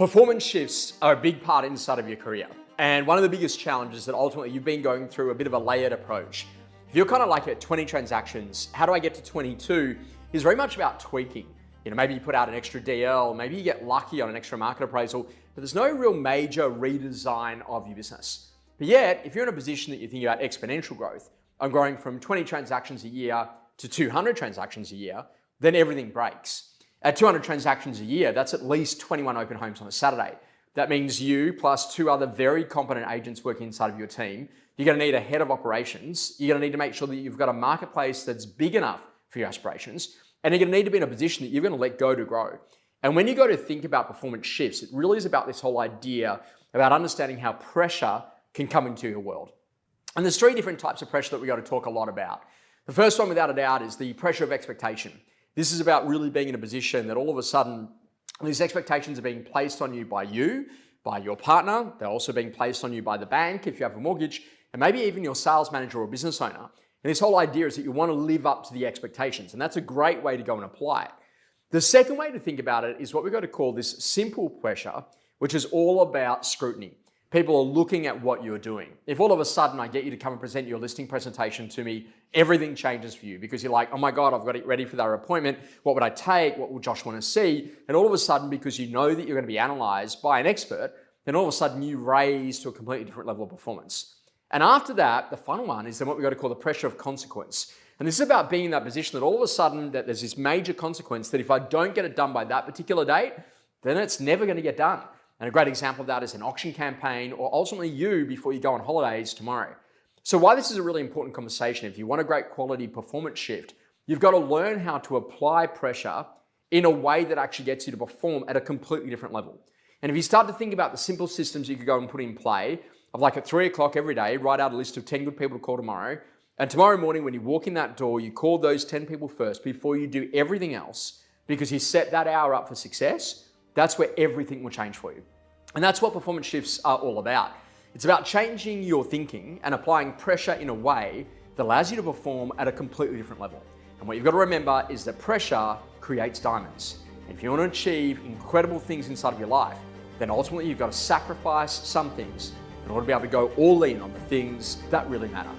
Performance shifts are a big part inside of your career. And one of the biggest challenges that ultimately you've been going through a bit of a layered approach. If you're kind of like at 20 transactions, how do I get to 22 is very much about tweaking. Maybe you put out an extra DL, maybe you get lucky on an extra market appraisal, but there's no real major redesign of your business. But yet, if you're in a position that you're thinking about exponential growth, I'm growing from 20 transactions a year to 200 transactions a year, then everything breaks. At 200 transactions a year, that's at least 21 open homes on a Saturday. That means you plus two other very competent agents working inside of your team. You're going to need a head of operations. You're going to need to make sure that you've got a marketplace that's big enough for your aspirations. And you're going to need to be in a position that you're going to let go to grow. And when you go to think about performance shifts, it really is about this whole idea about understanding how pressure can come into your world. And there's three different types of pressure that we got to talk a lot about. The first one, without a doubt, is the pressure of expectation. This is about really being in a position that all of a sudden these expectations are being placed on you, by your partner. They're also being placed on you by the bank if you have a mortgage, and maybe even your sales manager or business owner. And this whole idea is that you want to live up to the expectations, and that's a great way to go and apply it. The second way to think about it is what we've got to call this simple pressure, which is all about scrutiny. People are looking at what you're doing. If all of a sudden I get you to come and present your listing presentation to me, everything changes for you because you're like, oh my God, I've got it ready for their appointment. What would I take? What will Josh want to see? And all of a sudden, because you know that you're going to be analyzed by an expert, then all of a sudden you raise to a completely different level of performance. And after that, the final one is then what we've got to call the pressure of consequence. And this is about being in that position that all of a sudden that there's this major consequence that if I don't get it done by that particular date, then it's never going to get done. And a great example of that is an auction campaign or ultimately you before you go on holidays tomorrow. So why this is a really important conversation, if you want a great quality performance shift, you've got to learn how to apply pressure in a way that actually gets you to perform at a completely different level. And if you start to think about the simple systems you could go and put in play, of like at 3 o'clock every day, write out a list of 10 good people to call tomorrow. And tomorrow morning when you walk in that door, you call those 10 people first before you do everything else because you set that hour up for success. That's where everything will change for you. And that's what performance shifts are all about. It's about changing your thinking and applying pressure in a way that allows you to perform at a completely different level. And what you've got to remember is that pressure creates diamonds. And if you want to achieve incredible things inside of your life, then ultimately you've got to sacrifice some things in order to be able to go all in on the things that really matter.